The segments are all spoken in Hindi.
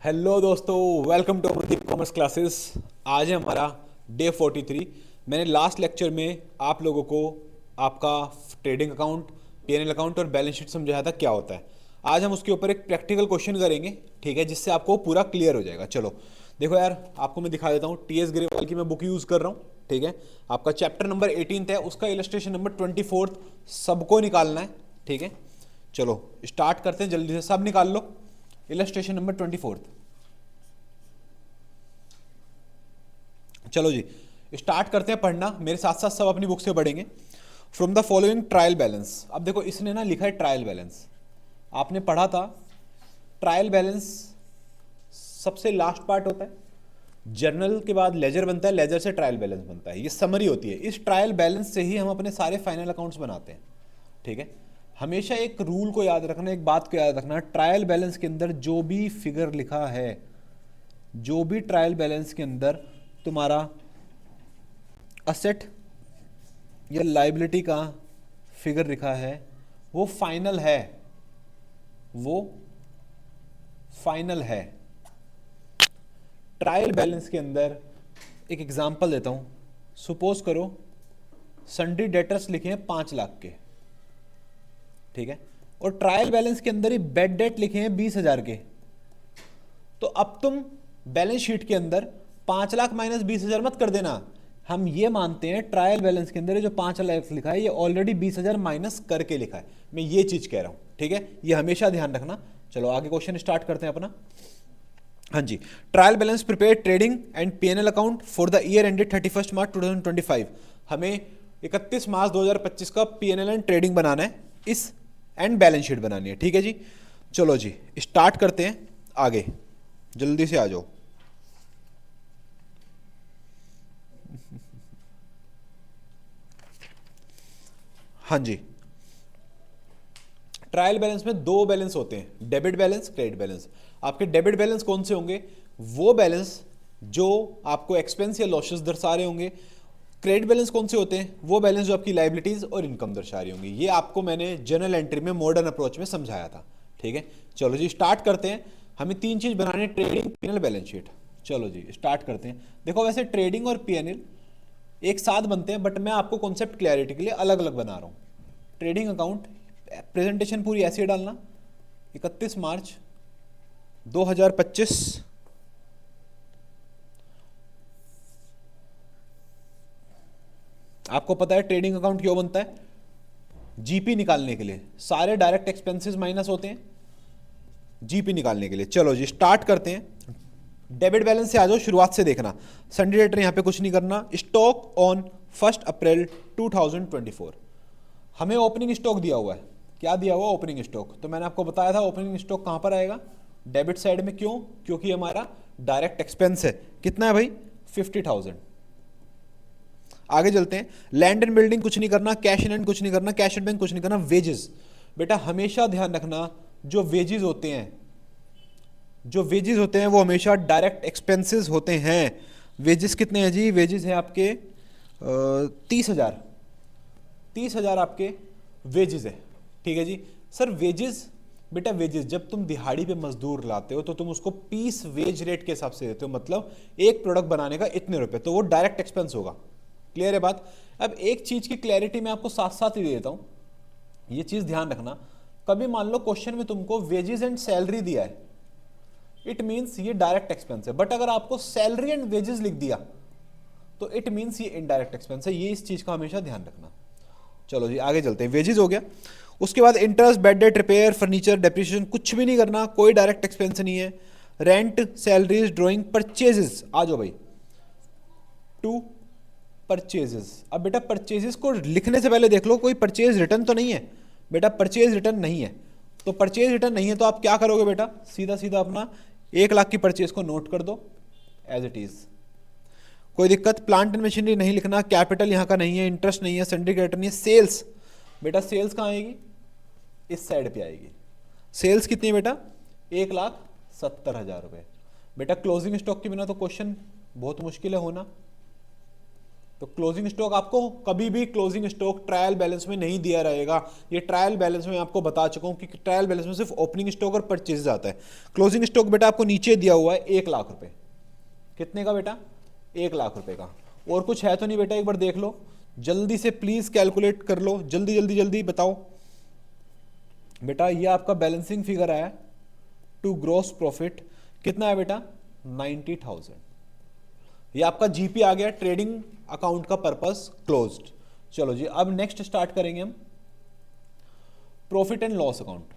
हेलो दोस्तों, welcome to Amardeep commerce classes. आज है हमारा डे 43। मैंने लास्ट लेक्चर में आप लोगों को आपका ट्रेडिंग अकाउंट, पीएनएल अकाउंट और बैलेंस शीट समझाया था क्या होता है। आज हम उसके ऊपर एक प्रैक्टिकल क्वेश्चन करेंगे, ठीक है, जिससे आपको पूरा क्लियर हो जाएगा। चलो देखो यार, आपको मैं दिखा देता हूँ। टीएस ग्रेवाल की मैं बुक यूज़ कर रहा हूँ, ठीक है। आपका चैप्टर नंबर 18 है, उसका इलस्ट्रेशन नंबर 24 सबको निकालना है, ठीक है। चलो स्टार्ट करते हैं, जल्दी से सब निकाल लो। Illustration number 24। चलो जी स्टार्ट करते हैं पढ़ना, मेरे साथ साथ सब अपनी बुक से पढ़ेंगे। From the following trial balance. अब देखो इसने ना लिखा है ट्रायल बैलेंस, आपने पढ़ा था ट्रायल बैलेंस सबसे लास्ट पार्ट होता है। जर्नल के बाद लेजर बनता है, लेजर से ट्रायल बैलेंस बनता है, ये समरी होती है। इस ट्रायल बैलेंस से ही हम अपने सारे फाइनल अकाउंट्स बनाते हैं, ठीक है। हमेशा एक रूल को याद रखना, एक बात को याद रखना, ट्रायल बैलेंस के अंदर जो भी फिगर लिखा है, जो भी ट्रायल बैलेंस के अंदर तुम्हारा असेट या लाइबिलिटी का फिगर लिखा है, वो फाइनल है, वो फाइनल है। ट्रायल बैलेंस के अंदर एक एग्जांपल देता हूं। सपोज करो सन्ड्री डेटर्स लिखे हैं 5 लाख के, ठीक है, और ट्रायल बैलेंस के अंदर ही बेड डेट लिखे हैं 20,000 के। तो अब तुम बैलेंस शीट के अंदर 5 लाख माइनस 20,000 मत कर देना। हम ये मानते हैं ट्रायल बैलेंस के अंदर ये जो 5 लाख लिखा है, ये ऑलरेडी 20,000 माइनस करके लिखा है। मैं ये चीज कह रहा हूं, ठीक है, ये हमेशा ध्यान रखना। चलो आगे क्वेश्चन स्टार्ट करते हैं अपना। हाँ जी, trial balance prepare trading and PNL account for the year ended 31 March 2025। हमें 31 मार्च 2025 का पीएनएल एंड ट्रेडिंग बनाना है, इस एंड बैलेंस शीट बनानी है, ठीक है जी। चलो जी स्टार्ट करते हैं आगे, जल्दी से आ जाओ। हाँ जी, ट्रायल बैलेंस में दो बैलेंस होते हैं, डेबिट बैलेंस, क्रेडिट बैलेंस। आपके डेबिट बैलेंस कौन से होंगे? वो बैलेंस जो आपको एक्सपेंस या लॉसेस दर्शा रहे होंगे। क्रेडिट बैलेंस कौन से होते हैं? वो बैलेंस जो आपकी लाइबिलिटीज और इनकम दर्शा रही होंगी। ये आपको मैंने जर्नल एंट्री में मॉडर्न अप्रोच में समझाया था, ठीक है। चलो जी स्टार्ट करते हैं। हमें तीन चीज बनानी है, ट्रेडिंग, पीएनएल, बैलेंस शीट। चलो जी स्टार्ट करते हैं। देखो वैसे ट्रेडिंग और पीएनएल एक साथ बनते हैं, बट मैं आपको कॉन्सेप्ट क्लैरिटी के लिए अलग अलग बना रहा हूँ। ट्रेडिंग अकाउंट प्रेजेंटेशन पूरी ऐसे डालना, 31 मार्च 2025 आपको पता है ट्रेडिंग अकाउंट क्यों बनता है? जीपी निकालने के लिए। सारे डायरेक्ट एक्सपेंसेस माइनस होते हैं जीपी निकालने के लिए। चलो जी स्टार्ट करते हैं। डेबिट बैलेंस से आ जाओ, शुरुआत से देखना। संडे डेटर यहां पे कुछ नहीं करना। स्टॉक ऑन 1 अप्रैल 2024, हमें ओपनिंग स्टॉक दिया हुआ है। क्या दिया हुआ? Opening stock. तो मैंने आपको बताया था ओपनिंग स्टॉक कहां पर आएगा? डेबिट साइड में। क्यों? क्योंकि हमारा डायरेक्ट एक्सपेंस है। कितना है भाई? 50,000। आगे चलते हैं। लैंड एंड बिल्डिंग कुछ नहीं करना, कैश इन हैंड कुछ नहीं करना, कैश एट बैंक कुछ नहीं करना। वेजेस, बेटा हमेशा ध्यान रखना, जो वेजेस होते हैं, जो वेजेस होते हैं वो हमेशा डायरेक्ट एक्सपेंसेस होते हैं। वेजेस कितने हैं जी? वेजेस है आपके 30,000। 30,000 आपके वेजेस है, ठीक है जी। सर वेजेस, बेटा वेजेस जब तुम दिहाड़ी पे मजदूर लाते हो तो तुम उसको पीस वेज रेट के हिसाब से देते हो, मतलब एक प्रोडक्ट बनाने का इतने रुपए, तो वो डायरेक्ट एक्सपेंस होगा। क्लियर है बात? अब एक चीज की क्लैरिटी मैं आपको साथ साथ ही दे देता हूं, ये चीज ध्यान रखना। कभी मान लो क्वेश्चन में तुमको वेजेस एंड सैलरी दिया है, इट मींस ये डायरेक्ट एक्सपेंस है। बट अगर आपको सैलरी एंड वेजेस लिख दिया तो इट मींस ये इनडायरेक्ट एक्सपेंस है। ये इस चीज का हमेशा ध्यान रखना। चलो जी आगे चलते हैं। वेजेस हो गया, उसके बाद interest, bed date, repair, furniture, depreciation कुछ भी नहीं करना, कोई डायरेक्ट एक्सपेंस नहीं है। रेंट, सैलरीज, ड्राइंग, परचेजेस, आ जाओ भाई टू परचेजेस। अब बेटा परचेजेस को लिखने से पहले देख लो कोई परचेज रिटर्न तो नहीं है। बेटा परचेज रिटर्न नहीं है, तो परचेज रिटर्न नहीं है तो आप क्या करोगे बेटा? सीधा सीधा अपना 1 लाख की परचेज को नोट कर दो एज इट इज, कोई दिक्कत। प्लांट एंड मशीनरी नहीं लिखना, कैपिटल यहाँ का नहीं है, इंटरेस्ट नहीं है, सन्ड्री क्रेडिटर नहीं है। सेल्स, बेटा सेल्स कहाँ आएगी? इस साइड पे आएगी। सेल्स कितनी है बेटा? 1,70,000 रुपए। बेटा क्लोजिंग स्टॉक के बिना तो क्वेश्चन बहुत मुश्किल है होना। तो क्लोजिंग स्टॉक आपको कभी भी क्लोजिंग स्टॉक ट्रायल बैलेंस में नहीं दिया रहेगा। ये ट्रायल बैलेंस में आपको बता चुका हूं कि ट्रायल बैलेंस में सिर्फ ओपनिंग स्टॉक और परचेज आता है। क्लोजिंग स्टॉक बेटा आपको नीचे दिया हुआ है 1 लाख रुपए। कितने का बेटा? 1 लाख रुपए का। और कुछ है तो नहीं बेटा? एक बार देख लो जल्दी से, प्लीज कैलकुलेट कर लो, जल्दी जल्दी जल्दी बताओ बेटा। ये आपका बैलेंसिंग फिगर आया टू ग्रॉस प्रॉफिट, कितना है बेटा? 90,000। ये आपका जीपी आ गया, ट्रेडिंग अकाउंट का पर्पस क्लोज्ड। चलो जी, अब नेक्स्ट स्टार्ट करेंगे हम प्रॉफिट एंड लॉस अकाउंट।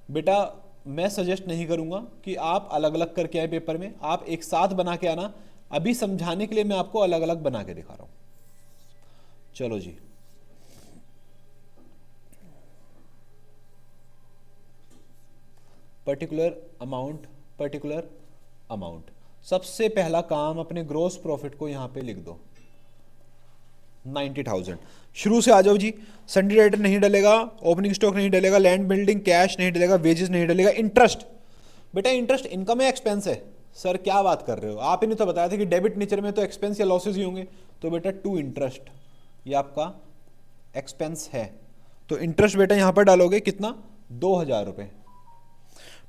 बेटा मैं सजेस्ट नहीं करूंगा कि आप अलग अलग करके आए पेपर में, आप एक साथ बना के आना। अभी समझाने के लिए मैं आपको अलग अलग बना के दिखा रहा हूं। चलो जी, पर्टिकुलर अमाउंट। सबसे पहला काम, अपने ग्रोस प्रॉफिट को यहां पे लिख दो 90,000। शुरू से आ जाओ जी। सन्डी डेटर नहीं डलेगा, ओपनिंग स्टॉक नहीं डलेगा, लैंड बिल्डिंग कैश नहीं डलेगा, वेजेस नहीं डलेगा, इंटरेस्ट। बेटा इंटरेस्ट इनकम है एक्सपेंस है? सर क्या बात कर रहे हो, आप ही ने तो बताया था कि डेबिट नेचर में तो एक्सपेंस या लॉसेज ही होंगे। तो बेटा टू इंटरेस्ट, ये आपका एक्सपेंस है, तो इंटरेस्ट बेटा यहां पर डालोगे कितना? 2,000 रुपए।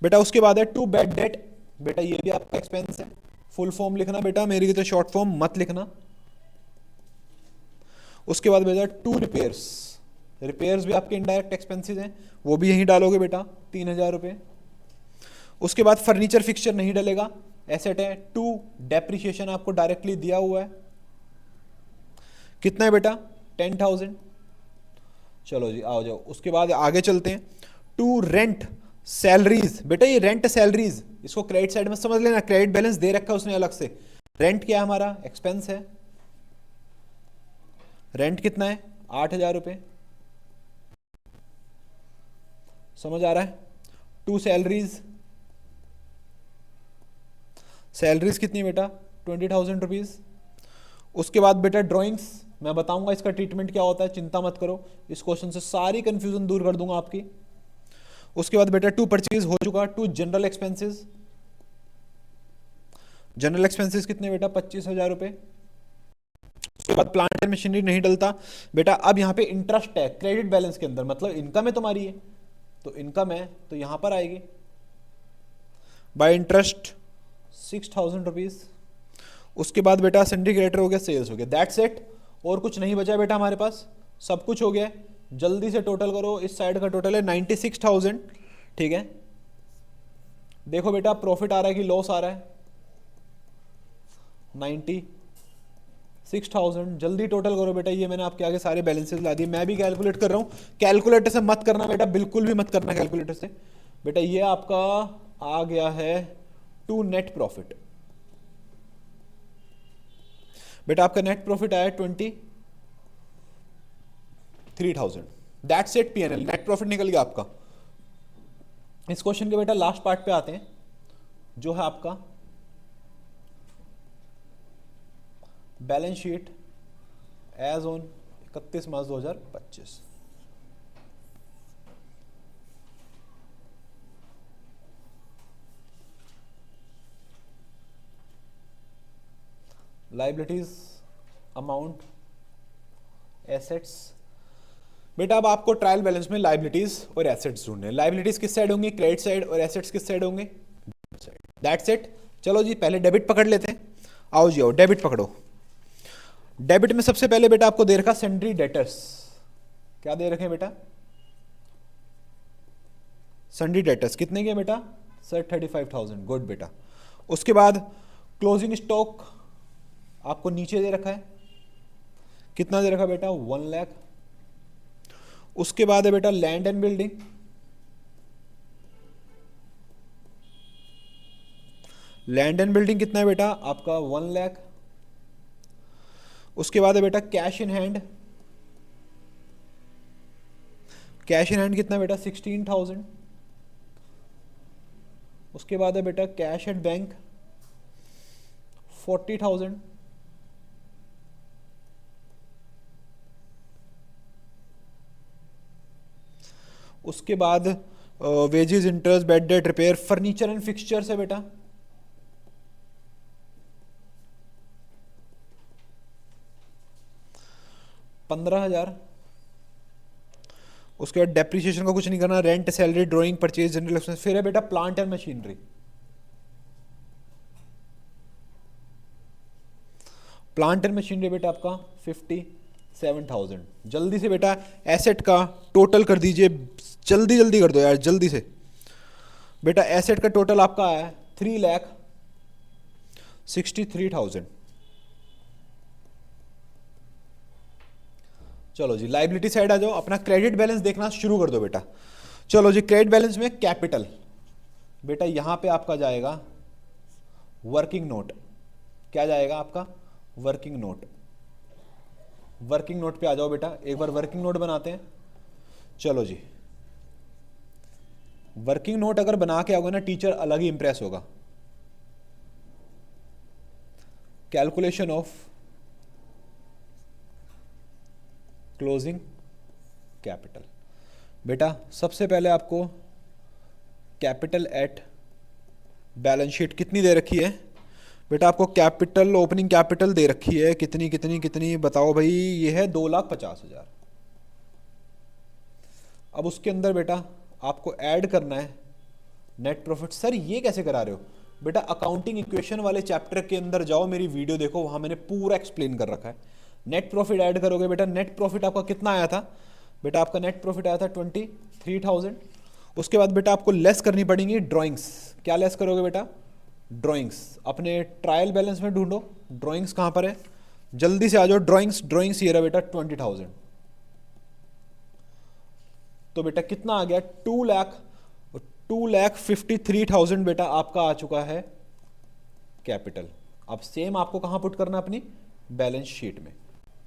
बेटा उसके बाद है टू बैड डेट, बेटा ये भी आपका एक्सपेंस है। फुल फॉर्म लिखना बेटा, मेरी की तो शॉर्ट फॉर्म मत लिखना। उसके बाद बेटा टू रिपेयर्स भी आपके इनडायरेक्ट एक्सपेंसेस हैं, वो भी यहीं डालोगे बेटा 3,000 रुपए। उसके बाद फर्नीचर फिक्सचर नहीं डलेगा, एसेट है। टू डेप्रिसिएशन आपको डायरेक्टली दिया हुआ है, कितना है बेटा? 10,000। चलो जी आओ जाओ, उसके बाद आगे चलते हैं। टू रेंट सैलरीज, बेटा ये रेंट सैलरीज, इसको क्रेडिट साइड में समझ लेना, क्रेडिट बैलेंस दे रखा है उसने अलग से। रेंट क्या है हमारा? एक्सपेंस है। रेंट कितना है? 8,000 रुपए। समझ आ रहा है? टू सैलरीज कितनी बेटा? 20,000 रुपीज। उसके बाद बेटा ड्राइंग्स, मैं बताऊंगा इसका ट्रीटमेंट क्या होता है, चिंता मत करो, इस क्वेश्चन से सारी कंफ्यूजन दूर कर दूंगा आपकी। उसके बाद बेटा टू परचेज हो चुका। To general expenses, general expenses कितने बेटा? 25,000 रुपए। उसके बाद प्लांट एंड मशीनरी नहीं डलता बेटा। अब यहां पे इंटरेस्ट है क्रेडिट बैलेंस के अंदर, मतलब इनकम है तुम्हारी है, तो इनकम है तो यहां पर आएगी बाय इंटरेस्ट 6,000 रुपीज। उसके बाद बेटा सन्डी क्रेडिटर हो गया, सेल्स हो गया, दैट्स इट। और कुछ नहीं बचा बेटा हमारे पास, सब कुछ हो गया। जल्दी से टोटल करो, इस साइड का टोटल है 96,000, ठीक है। देखो बेटा प्रॉफिट आ रहा है कि लॉस आ रहा है? 96,000। जल्दी टोटल करो बेटा, ये मैंने आपके आगे सारे बैलेंसेस ला दिए, मैं भी कैलकुलेट कर रहा हूं। कैलकुलेटर से मत करना बेटा, बिल्कुल भी मत करना कैलकुलेटर से बेटा। ये आपका आ गया है टू नेट प्रॉफिट। बेटा आपका नेट प्रॉफिट आया 23,000। That's it, PNL net profit निकल गया आपका। इस क्वेश्चन के बेटा लास्ट पार्ट पे आते हैं, जो है आपका balance sheet as on 31 March 2025। Liabilities, amount, assets. बेटा अब आपको ट्रायल बैलेंस में लाइबिलिटीज और एसेट्स ढूंढने हैं। लाइबिलिटीज किस साइड होंगी? Credit side. और एसेट्स किस साइड होंगे? That's it. चलो जी पहले डेबिट पकड़ लेते हैं, आओ जी आओ डेबिट पकड़ो। डेबिट में सबसे पहले बेटा आपको दे रखा सन्ड्री डेटर्स, क्या दे रखे हैं बेटा? सन्ड्री डेटर्स कितने के बेटा? सर 35,000, गुड बेटा। उसके बाद क्लोजिंग स्टॉक आपको नीचे दे रखा है, कितना दे रखा बेटा? 1 लाख। उसके बाद है बेटा land and building, land and building कितना है बेटा? आपका 1 लाख। उसके बाद है बेटा cash in hand, cash in hand कितना बेटा? 16,000। उसके बाद है बेटा कैश एट बैंक 40,000। उसके बाद wages, interest, bed date, repair, furniture and fixtures है बेटा, 15,000। उसके बाद डेप्रिसिएशन का कुछ नहीं करना, rent, salary, drawing, purchase, general expense. फिर है बेटा plant and machinery. Plant and machinery बेटा आपका 57,000। जल्दी से बेटा एसेट का टोटल कर दीजिए, जल्दी जल्दी कर दो यार, जल्दी से। बेटा एसेट का टोटल आपका आया 3,63,000। चलो जी लाइबिलिटी साइड आ जाओ, अपना क्रेडिट बैलेंस देखना शुरू कर दो बेटा। चलो जी क्रेडिट बैलेंस में कैपिटल, बेटा यहां पे आपका जाएगा वर्किंग नोट। क्या जाएगा आपका? Working note. वर्किंग नोट पे आ जाओ बेटा, एक बार वर्किंग नोट बनाते हैं। चलो जी, वर्किंग नोट अगर बना के आओगे ना, टीचर अलग ही इंप्रेस होगा। Calculation of closing capital. बेटा सबसे पहले आपको कैपिटल एट बैलेंस शीट कितनी दे रखी है? बेटा आपको कैपिटल, ओपनिंग कैपिटल दे रखी है कितनी कितनी कितनी बताओ भाई, ये है 2,50,000। अब उसके अंदर बेटा आपको ऐड करना है नेट प्रॉफिट। सर ये कैसे करा रहे हो? बेटा अकाउंटिंग इक्वेशन वाले चैप्टर के अंदर जाओ, मेरी वीडियो देखो, वहां मैंने पूरा एक्सप्लेन कर रखा है। नेट प्रॉफिट ऐड करोगे बेटा, नेट प्रॉफिट आपका कितना आया था? बेटा आपका नेट प्रॉफिट आया था 23,000। उसके बाद बेटा आपको लेस करनी पड़ेंगी ड्राइंग्स। क्या लेस करोगे बेटा? ड्राइंग्स। अपने ट्रायल बैलेंस में ढूंढो, ड्राइंग्स कहां पर है, जल्दी से आ जाओ। ड्राइंग्स, ड्राइंग्स ये रहा बेटा 20,000। तो बेटा कितना आ गया? 2,53,000 बेटा आपका आ चुका है कैपिटल। अब सेम आपको कहां पुट करना अपनी बैलेंस शीट में,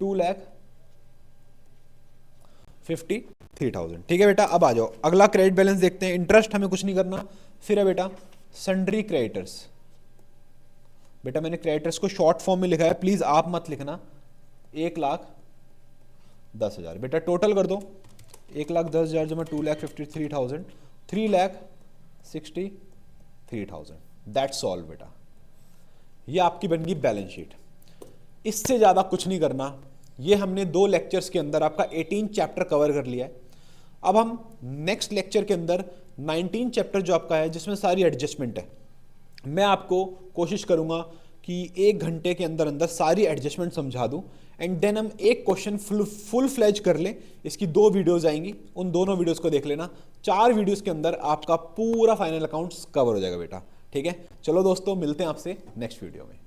2,53,000। ठीक है बेटा, अब आ जाओ अगला क्रेडिट बैलेंस देखते हैं। इंटरेस्ट हमें कुछ नहीं करना। फिर है बेटा सन्ड्री क्रेडिटर्स। बेटा मैंने क्रेडिटर्स को शॉर्ट फॉर्म में लिखा है, प्लीज आप मत लिखना। 1,10,000 बेटा टोटल कर दो। 1,10,000 जमा 2,53,000, 3,63,000। दैट्स ऑल बेटा, ये आपकी बन गई बैलेंस शीट। इससे ज्यादा कुछ नहीं करना। ये हमने 2 लेक्चर्स के अंदर आपका 18 चैप्टर कवर कर लिया है। अब हम नेक्स्ट लेक्चर के अंदर 19 चैप्टर जो आपका है, जिसमें सारी एडजस्टमेंट है, मैं आपको कोशिश करूंगा कि 1 घंटे के अंदर अंदर सारी एडजस्टमेंट समझा दूं, एंड देन हम एक क्वेश्चन फुल फ्लैज कर लें। इसकी 2 वीडियोस आएंगी, उन दोनों वीडियोस को देख लेना। 4 वीडियोस के अंदर आपका पूरा फाइनल अकाउंट्स कवर हो जाएगा बेटा। ठीक है, चलो दोस्तों मिलते हैं आपसे नेक्स्ट वीडियो में।